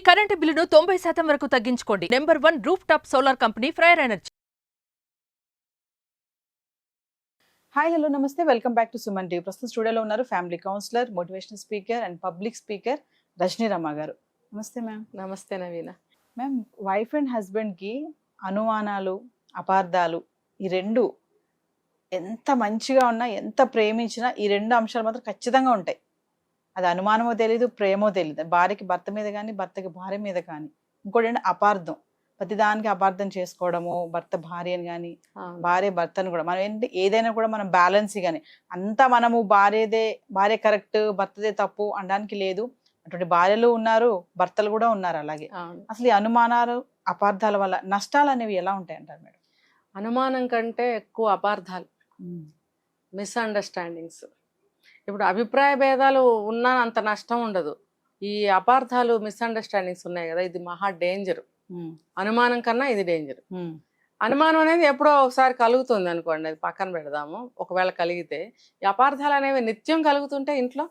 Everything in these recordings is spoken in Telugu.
కరెంటు బిల్లును 90% వరకు తగ్గించుకోండి. Number 1 roof top solar company Freyr energy. Hi hello నమస్తే welcome back to Suman TV. ప్రస్తుతం స్టూడియోలో ఉన్నారు family counsellor, motivational speaker and public speaker Rajani Rama garu. నమస్తే మ్యామ్. నమస్తే నవీన. మ్యామ్, వైఫ్ అండ్ హస్బెండ్కి అనుమానాలు, అపార్థాలు ఈ రెండు ఎంత మంచిగా ఉన్నా, ఎంత ప్రేమించినా ఈ రెండు అంశాలు మాత్రం ఖచ్చితంగా ఉంటాయి. అది అనుమానమో తెలీదు, ప్రేమో తెలీదు. భార్యకి భర్త మీద కానీ, భర్తకి భార్య మీద కానీ. ఇంకోటి ఏంటి అపార్థం, ప్రతిదానికి అపార్థం చేసుకోవడము, భర్త భార్యని కానీ, భార్య భర్తను కూడా. మనం ఏంటి ఏదైనా కూడా మనం బ్యాలెన్స్ కానీ అంతా మనము భార్య కరెక్ట్, భర్తదే తప్పు అనడానికి లేదు. అటువంటి భార్యలు ఉన్నారు, భర్తలు కూడా ఉన్నారు. అలాగే అసలు ఈ అనుమానాలు, అపార్థాల వల్ల నష్టాలు అనేవి ఎలా ఉంటాయి అంటారు మేడం? అనుమానం కంటే ఎక్కువ అపార్థాలు, మిస్అండర్స్టాండింగ్స్. ఇప్పుడు అభిప్రాయ భేదాలు ఉన్నా అంత నష్టం ఉండదు. ఈ అపార్థాలు, మిస్అండర్స్టాండింగ్స్ ఉన్నాయి కదా, ఇది మహా డేంజర్. అనుమానం కన్నా ఇది డేంజర్. అనుమానం అనేది ఎప్పుడో ఒకసారి కలుగుతుంది అనుకోండి, అది పక్కన పెడదాము. ఒకవేళ కలిగితే ఈ అపార్థాలు అనేవి నిత్యం కలుగుతుంటే ఇంట్లో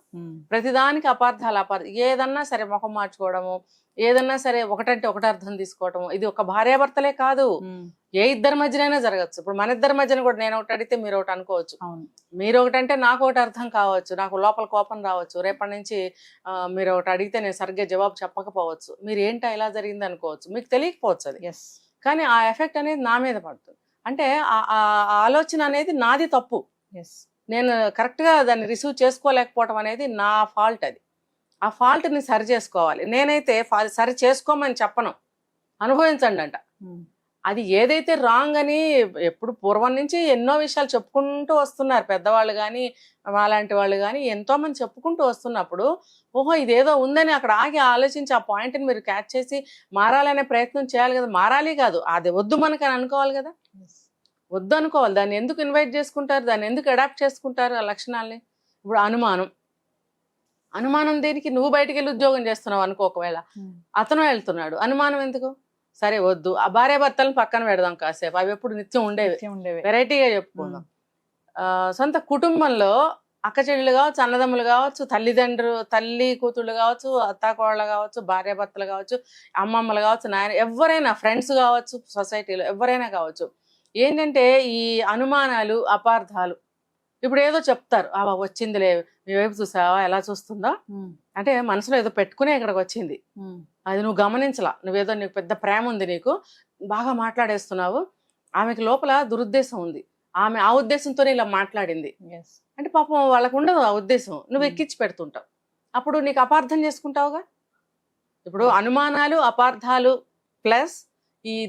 ప్రతిదానికి అపార్థాలు. ఏదన్నా సరే ముఖం మార్చుకోవడము, ఏదన్నా సరే ఒకటంటే ఒకటి అర్థం తీసుకోవటము. ఇది ఒక భార్యాభర్తలే కాదు, ఏ ఇద్దరి మధ్యనైనా జరగచ్చు. ఇప్పుడు మన ఇద్దరి మధ్యన కూడా నేను ఒకటి అడిగితే మీరు ఒకటి అనుకోవచ్చు, మీరు ఒకటంటే నాకు ఒకటి అర్థం కావచ్చు, నాకు లోపల కోపం రావచ్చు. రేపటి నుంచి మీరు ఒకటి అడిగితే నేను సరిగ్గా జవాబు చెప్పకపోవచ్చు, మీరు ఏంటో ఇలా జరిగింది అనుకోవచ్చు, మీకు తెలియకపోవచ్చు అది. కానీ ఆ ఎఫెక్ట్ అనేది నా మీద పడుతుంది. అంటే ఆ ఆలోచన అనేది నాది తప్పు, నేను కరెక్ట్గా దాన్ని రిసీవ్ చేసుకోలేకపోవటం అనేది నా ఫాల్ట్. అది ఆ ఫాల్ట్ని సరి చేసుకోవాలి. నేనైతే సరి చేసుకోమని చెప్పను, అనుభవించండి అంట. అది ఏదైతే రాంగ్ అని ఎప్పుడు పూర్వం నుంచి ఎన్నో విషయాలు చెప్పుకుంటూ వస్తున్నారు పెద్దవాళ్ళు కానీ, అలాంటి వాళ్ళు కానీ ఎంతోమంది చెప్పుకుంటూ వస్తున్నప్పుడు, ఓహో ఇదేదో ఉందని అక్కడ ఆగి ఆలోచించి ఆ పాయింట్ని మీరు క్యాచ్ చేసి మారాలనే ప్రయత్నం చేయాలి కదా. మారాలి కాదు, అది వద్దు మనకని అనుకోవాలి కదా. వద్దు అనుకోవాలి. దాన్ని ఎందుకు ఇన్వైట్ చేసుకుంటారు, దాన్ని ఎందుకు అడాప్ట్ చేసుకుంటారు ఆ లక్షణాలని? ఇప్పుడు అనుమానం దేనికి? నువ్వు బయటికి వెళ్ళి ఉద్యోగం చేస్తున్నావు అనుకో, ఒకవేళ అతను వెళ్తున్నాడు, అనుమానం ఎందుకు? సరే వద్దు, ఆ భార్యాభర్తలను పక్కన పెడదాం కాసేపు, అవి ఎప్పుడు నిత్యం ఉండేవి, వెరైటీగా చెప్పుకుందాం. సొంత కుటుంబంలో అక్క చెల్లెలు కావచ్చు, అన్నదమ్ములు కావచ్చు, తల్లి కూతుళ్ళు కావచ్చు, అత్తాకోళ్ళు కావచ్చు, భార్యాభర్తలు కావచ్చు, అమ్మమ్మలు కావచ్చు, నాయన, ఎవరైనా ఫ్రెండ్స్ కావచ్చు, సొసైటీలో ఎవరైనా కావచ్చు. ఏంటంటే ఈ అనుమానాలు, అపార్థాలు. ఇప్పుడు ఏదో చెప్తారు, వచ్చిందిలే నీ వైపు చూసావా ఎలా చూస్తుందా అంటే మనసులో ఏదో పెట్టుకునే ఇక్కడికి వచ్చింది, అది నువ్వు గమనించలా. నువ్వేదో నీకు పెద్ద ప్రేమ ఉంది, నీకు బాగా మాట్లాడేస్తున్నావు, ఆమెకి లోపల దురుద్దేశం ఉంది, ఆమె ఆ ఉద్దేశంతోనే ఇలా మాట్లాడింది అంటే పాపం వాళ్ళకు ఉండదు ఆ ఉద్దేశం, నువ్వు ఎక్కించి పెడుతుంటావు. అప్పుడు నీకు అపార్థం చేసుకుంటావుగా. ఇప్పుడు అనుమానాలు, అపార్థాలు ప్లస్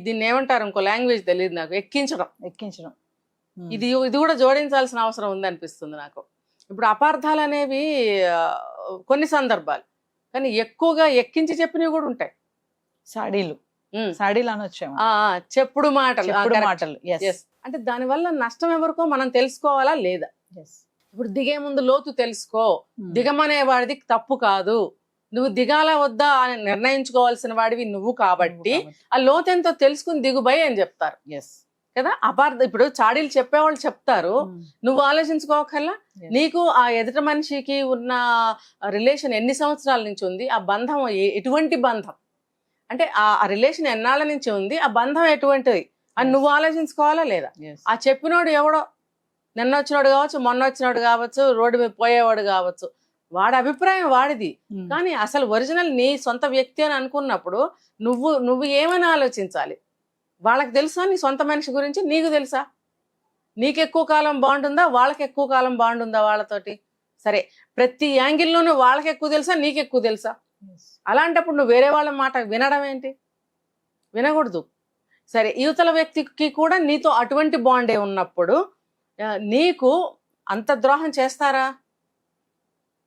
దీన్ని ఏమంటారు, ఇంకో లాంగ్వేజ్ తెలియదు నాకు, ఎక్కించడం. ఇది కూడా జోడించాల్సిన అవసరం ఉంది అనిపిస్తుంది నాకు. ఇప్పుడు అపార్థాలు అనేవి కొన్ని సందర్భాలు, కానీ ఎక్కువగా ఎక్కించి చెప్పినవి కూడా ఉంటాయి. సాడీలు అనొచ్చాము, చెప్పుడు మాటలు. అంటే దానివల్ల నష్టం ఎవరికో మనం తెలుసుకోవాలా లేదా? ఇప్పుడు దిగే ముందు లోతు తెలుసుకో, దిగమనేవాడిది తప్పు కాదు, నువ్వు దిగాల వద్దా అని నిర్ణయించుకోవాల్సిన వాడివి నువ్వు కాబట్టి ఆ లోతు ఎంతో తెలుసుకుని దిగుబోయి అని చెప్తారు కదా. ఇప్పుడు చాడీలు చెప్పేవాళ్ళు చెప్తారు, నువ్వు ఆలోచించుకోకల్లా నీకు ఆ ఎదుటి మనిషికి ఉన్న రిలేషన్ ఎన్ని సంవత్సరాల నుంచి ఉంది, ఆ బంధం ఎటువంటి బంధం, అంటే ఆ రిలేషన్ ఎన్నాళ్ళ నుంచి ఉంది, ఆ బంధం ఎటువంటిది అని నువ్వు ఆలోచించుకోవాలా లేదా? ఆ చెప్పినోడు ఎవడో, నిన్న వచ్చినోడు కావచ్చు, మొన్న వచ్చినోడు కావచ్చు, రోడ్డు మీద పోయేవాడు కావచ్చు, వాడి అభిప్రాయం వాడిది. కానీ అసలు ఒరిజినల్ నీ సొంత వ్యక్తి అని అనుకున్నప్పుడు నువ్వు ఏమని ఆలోచించాలి? వాళ్ళకి తెలుసా నీ సొంత మనిషి గురించి? నీకు తెలుసా? నీకు ఎక్కువ కాలం బాగుంటుందా, వాళ్ళకి ఎక్కువ కాలం బాగుంటుందా వాళ్ళతోటి? సరే, ప్రతి యాంగిల్లోనూ వాళ్ళకి ఎక్కువ తెలుసా, నీకు ఎక్కువ తెలుసా? అలాంటప్పుడు నువ్వు వేరే వాళ్ళ మాట వినడం ఏంటి? వినకూడదు. సరే, యువతల వ్యక్తికి కూడా నీతో అటువంటి బాండే ఉన్నప్పుడు నీకు అంత ద్రోహం చేస్తారా?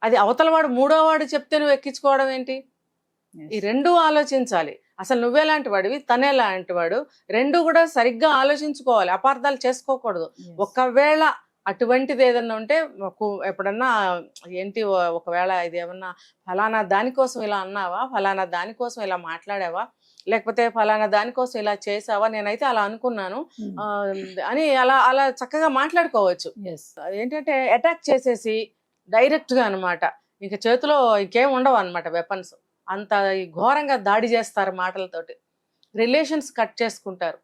అది అవతలవాడు మూడోవాడు చెప్తే నువ్వు ఎక్కించుకోవడం ఏంటి? ఈ రెండూ ఆలోచించాలి. అసలు నువ్వేలాంటి వాడివి, తనేలాంటి వాడు, రెండు కూడా సరిగ్గా ఆలోచించుకోవాలి, అపార్థాలు చేసుకోకూడదు. ఒకవేళ అటువంటిది ఏదన్నా ఉంటే ఎప్పుడన్నా ఏంటి, ఒకవేళ ఇది ఏమన్నా ఫలానా దానికోసం ఇలా అన్నావా, ఫలానా దానికోసం ఇలా మాట్లాడావా, లేకపోతే ఫలానా దానికోసం ఇలా చేసావా, నేనైతే అలా అనుకున్నాను అని అలా చక్కగా మాట్లాడుకోవచ్చు. ఏంటంటే అటాక్ చేసేసి డైరెక్ట్గా అనమాట, ఇంక చేతిలో ఇంకేం ఉండవు అనమాట వెపన్స్. అంత ఘోరంగా దాడి చేస్తారు మాటలతోటి, రిలేషన్స్ కట్ చేసుకుంటారు.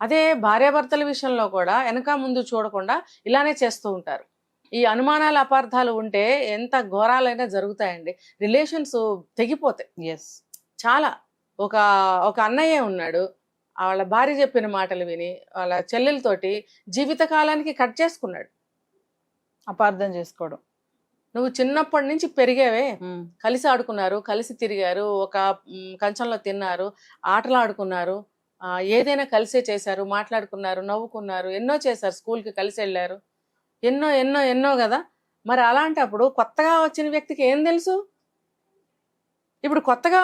అదే భార్యాభర్తల విషయంలో కూడా వెనక ముందు చూడకుండా ఇలానే చేస్తూ ఉంటారు. ఈ అనుమానాలు అపార్థాలు ఉంటే ఎంత ఘోరాలైనా జరుగుతాయండి, రిలేషన్స్ తెగిపోతాయి. ఎస్. చాలా ఒక అన్నయ్య ఉన్నాడు, వాళ్ళ భార్య చెప్పిన మాటలు విని వాళ్ళ చెల్లెలతోటి జీవితకాలానికి కట్ చేసుకున్నాడు. అపార్థం చేసుకోవడం. నువ్వు చిన్నప్పటి నుంచి పెరిగావే, కలిసి ఆడుకున్నారు, కలిసి తిరిగారు, ఒక కంచంలో తిన్నారు, ఆటలు ఆడుకున్నారు, ఏదైనా కలిసే చేశారు, మాట్లాడుకున్నారు, నవ్వుకున్నారు, ఎన్నో చేశారు, స్కూల్కి కలిసి వెళ్ళారు, ఎన్నో ఎన్నో ఎన్నో కదా. మరి అలాంటప్పుడు కొత్తగా వచ్చిన వ్యక్తికి ఏం తెలుసు? ఇప్పుడు కొత్తగా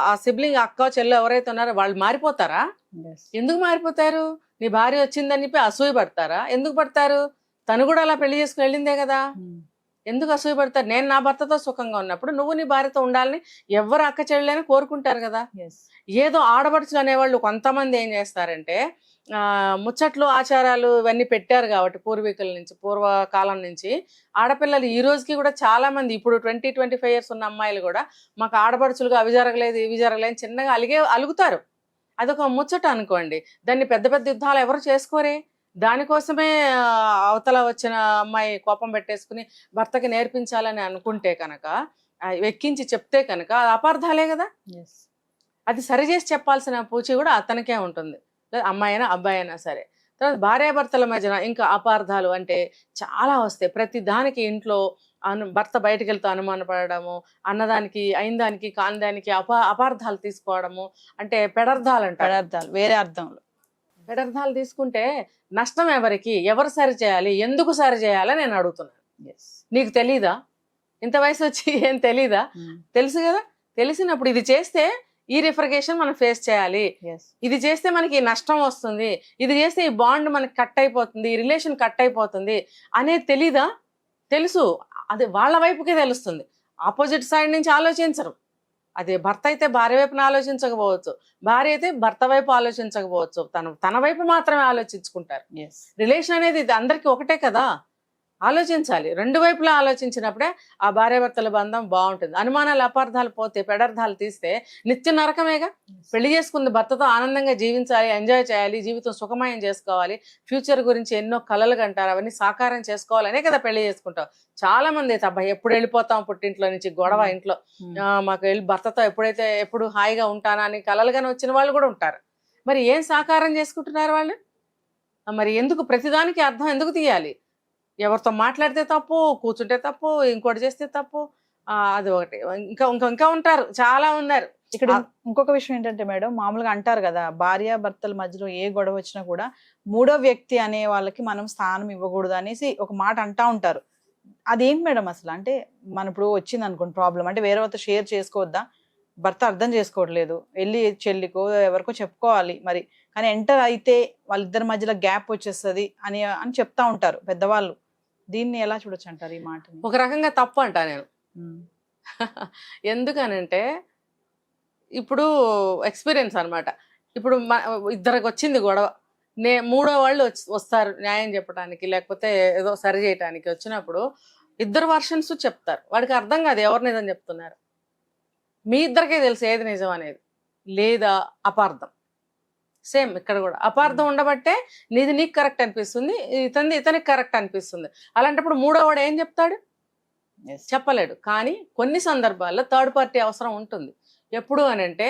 ఆ సిబ్లింగ్ అక్క చెల్లు ఎవరైతే ఉన్నారో వాళ్ళు మారిపోతారా? ఎందుకు మారిపోతారు? నీ భార్య వచ్చిందని చెప్పి అసూయ పడతారా? ఎందుకు పడతారు? తను కూడా అలా పెళ్లి చేసుకుని వెళ్ళిందే కదా, ఎందుకు అసూయ పడతారు? నేను నా భర్తతో సుఖంగా ఉన్నప్పుడు నువ్వు నీ భార్యతో ఉండాలని ఎవరు అక్క చెల్లెలని కోరుకుంటారు కదా. ఏదో ఆడపడుచులు అనేవాళ్ళు కొంతమంది ఏం చేస్తారంటే ముచ్చట్లు ఆచారాలు ఇవన్నీ పెట్టారు కాబట్టి పూర్వీకుల నుంచి, పూర్వకాలం నుంచి ఆడపిల్లలు ఈ రోజుకి కూడా చాలా మంది ఇప్పుడు 20-25 years ఉన్న అమ్మాయిలు కూడా మాకు ఆడపడుచులుగా అవి జరగలేదు ఇవి జరగలేదు చిన్నగా అలుగుతారు. అదొక ముచ్చట అనుకోండి, దాన్ని పెద్ద పెద్ద యుద్ధాలు ఎవరు చేసుకోరే. దానికోసమే అవతల వచ్చిన అమ్మాయి కోపం పెట్టేసుకుని భర్తకి నేర్పించాలని అనుకుంటే కనుక, ఎక్కించి చెప్తే కనుక అపార్థాలే కదా. అది సరిచేసి చెప్పాల్సిన పూచి కూడా అతనికే ఉంటుంది, అమ్మాయి అయినా అబ్బాయి అయినా సరే. తర్వాత భార్యాభర్తల మధ్యన ఇంకా అపార్థాలు అంటే చాలా వస్తాయి. ప్రతి దానికి ఇంట్లో భర్త బయటకు వెళ్తూ అనుమానపడము, అన్నదానికి అయిన దానికి కాని దానికి అపార్థాలు తీసుకోవడము, అంటే పెడర్థాలు అంటారు. పెడర్థాలు వేరే అర్థంలో. పెడర్థాలు తీసుకుంటే నష్టం ఎవరికి, ఎవరు సరి చేయాలి, ఎందుకు సరి చేయాలని నేను అడుగుతున్నాను. నీకు తెలీదా? ఇంత వయసు వచ్చి ఏం తెలీదా? తెలుసు కదా. తెలిసినప్పుడు ఇది చేస్తే ఈ రిఫర్గేషన్ మనం ఫేస్ చేయాలి, ఇది చేస్తే మనకి నష్టం వస్తుంది, ఇది చేస్తే ఈ బాండ్ మనకి కట్ అయిపోతుంది, ఈ రిలేషన్ కట్ అయిపోతుంది అనేది తెలీదా? తెలుసు. అది వాళ్ళ వైపుకే తెలుస్తుంది, ఆపోజిట్ సైడ్ నుంచి ఆలోచించరు. అదే భర్త అయితే భార్య వైపున ఆలోచించకపోవచ్చు, భార్య అయితే భర్త వైపు ఆలోచించకపోవచ్చు, తన వైపు మాత్రమే ఆలోచించుకుంటారు. రిలేషన్ అనేది ఇది అందరికీ ఒకటే కదా, ఆలోచించాలి. రెండు వైపులా ఆలోచించినప్పుడే ఆ భార్యాభర్తల బంధం బాగుంటుంది. అనుమానాలు అపార్థాలు పోతే, పెడర్థాలు తీస్తే నిత్య నరకమేగా. పెళ్లి చేసుకున్న భర్తతో ఆనందంగా జీవించాలి, ఎంజాయ్ చేయాలి, జీవితం సుఖమయం చేసుకోవాలి, ఫ్యూచర్ గురించి ఎన్నో కలలు కంటారు, అవన్నీ సాకారం చేసుకోవాలనే కదా పెళ్లి చేసుకుంటాం. చాలా మంది అయితే అబ్బాయి ఎప్పుడు వెళ్ళిపోతాం పుట్టింట్లో నుంచి, గొడవ ఇంట్లో, మాకు వెళ్ళి భర్తతో ఎప్పుడు హాయిగా ఉంటానా అని కలలుగానే వచ్చిన వాళ్ళు కూడా ఉంటారు. మరి ఏం సాకారం చేసుకుంటున్నారు వాళ్ళు? మరి ఎందుకు ప్రతిదానికి అర్థం ఎందుకు తీయాలి? ఎవరితో మాట్లాడితే తప్పు, కూర్చుంటే తప్పు, ఇంకోటి చేస్తే తప్పు, అది ఒకటి. ఇంకా ఉంటారు, చాలా ఉన్నారు. ఇక్కడ ఇంకొక విషయం ఏంటంటే మేడం, మామూలుగా అంటారు కదా, భార్య భర్తల మధ్యలో ఏ గొడవ వచ్చినా కూడా మూడో వ్యక్తి అనే వాళ్ళకి మనం స్థానం ఇవ్వకూడదు అనేసి ఒక మాట అంటా ఉంటారు. అదేంటి మేడం అసలు? అంటే మనం ఇప్పుడు వచ్చింది అనుకోండి ప్రాబ్లం, అంటే వేరే వాళ్ళతో షేర్ చేసుకోవద్దా? భర్త అర్థం చేసుకోవట్లేదు, వెళ్ళి చెల్లికో ఎవరికో చెప్పుకోవాలి మరి, కానీ ఎంటర్ అయితే వాళ్ళిద్దరి మధ్యలో గ్యాప్ వచ్చేస్తుంది అని చెప్తా ఉంటారు పెద్దవాళ్ళు. దీన్ని ఎలా చూడొచ్చు అంటారు ఈ మాట? ఒక రకంగా తప్పు అంటా నేను. ఎందుకనంటే ఇప్పుడు ఎక్స్పీరియన్స్ అనమాట. ఇప్పుడు ఇద్దరికి వచ్చింది గొడవ, మూడో వాళ్ళు వస్తారు న్యాయం చెప్పడానికి, లేకపోతే ఏదో సరి చేయడానికి వచ్చినప్పుడు ఇద్దరు వర్షన్స్ చెప్తారు. వాడికి అర్థం కాదు ఎవరు నిజం చెప్తున్నారు. మీ ఇద్దరికే తెలుసు ఏది నిజం అనేది, లేదా అపార్థం. సేమ్ ఇక్కడ కూడా అపార్థం ఉండబట్టే నీది నీకు కరెక్ట్ అనిపిస్తుంది, ఇతనికి కరెక్ట్ అనిపిస్తుంది. అలాంటప్పుడు మూడో వాడు ఏం చెప్తాడు? చెప్పలేడు. కానీ కొన్ని సందర్భాల్లో థర్డ్ పార్టీ అవసరం ఉంటుంది. ఎప్పుడు అని అంటే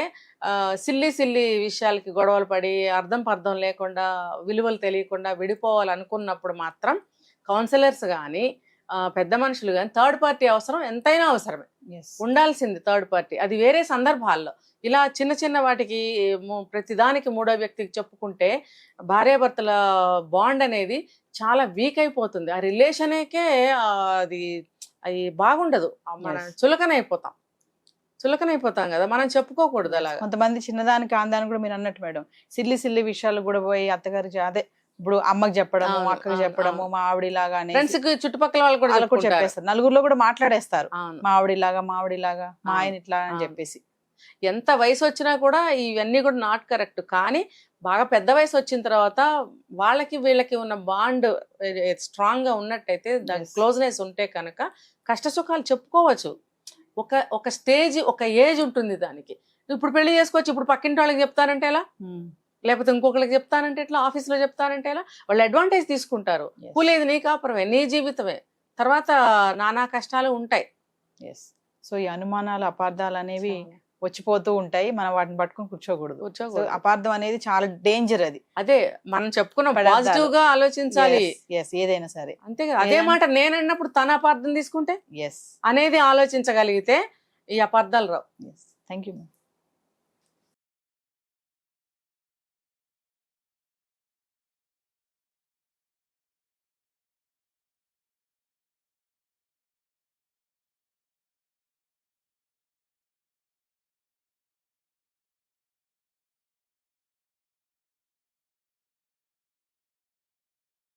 సిల్లి విషయాలకి గొడవలు పడి అర్థం పర్థం లేకుండా, విలువలు తెలియకుండా విడిపోవాలనుకున్నప్పుడు మాత్రం కౌన్సిలర్స్ కానీ పెద్ద మనుషులు కానీ థర్డ్ పార్టీ అవసరం ఎంతైనా అవసరమే, ఉండాల్సింది థర్డ్ పార్టీ. అది వేరే సందర్భాల్లో. ఇలా చిన్న చిన్న వాటికి ప్రతిదానికి మూడో వ్యక్తికి చెప్పుకుంటే భార్యాభర్తల బాండ్ అనేది చాలా వీక్ అయిపోతుంది. ఆ రిలేషనేకే అది బాగుండదు. మనం చులకనైపోతాం కదా, మనం చెప్పుకోకూడదు అలా. కొంతమంది చిన్నదానికి ఆందానికి కూడా మీరు అన్నట్టు మేడం, సిల్లి విషయాలు కూడా పోయి అత్తగారి అదే ఇప్పుడు అమ్మకి చెప్పడము, అక్కకి చెప్పడము, మా ఆవిడిలాగా చుట్టుపక్కల వాళ్ళు కూడా చెప్పేస్తారు, నలుగురిలో కూడా మాట్లాడేస్తారు, మా ఆవిడిలాగా మా ఆయన ఇట్లా అని చెప్పేసి. ఎంత వయసు వచ్చినా కూడా ఇవన్నీ కూడా నాట్ కరెక్ట్. కానీ బాగా పెద్ద వయసు వచ్చిన తర్వాత వాళ్ళకి వీళ్ళకి ఉన్న బాండ్ స్ట్రాంగ్ గా ఉన్నట్టయితే, దాని క్లోజ్నెస్ ఉంటే కనుక కష్ట సుఖాలు చెప్పుకోవచ్చు. ఒక స్టేజ్, ఒక ఏజ్ ఉంటుంది దానికి. ఇప్పుడు పెళ్లి చేసుకోవచ్చు, ఇప్పుడు పక్కింటి వాళ్ళకి చెప్తానంటే ఎలా, లేకపోతే ఇంకొకరికి చెప్తానంటే ఎట్లా, ఆఫీస్లో చెప్తానంటే ఎలా, వాళ్ళు అడ్వాంటేజ్ తీసుకుంటారు. కూలేది నీ కాపురమే, నీ జీవితమే, తర్వాత నానా కష్టాలు ఉంటాయి. సో ఈ అనుమానాలు అపార్థాలు అనేవి వచ్చిపోతూ ఉంటాయి, మనం వాటిని పట్టుకొని కూర్చోకూడదు. So, అపార్థం అనేది చాలా డేంజర్. అది అదే మనం చెప్పుకున్న పాజిటివ్ గా ఆలోచించాలి. ఏదైనా సరే అంతే కదా. అదే మాట నేను అన్నప్పుడు తన అపార్థం తీసుకుంటే ఎస్ అనేది ఆలోచించగలిగితే ఈ అపార్థాలు రావు. Thank you.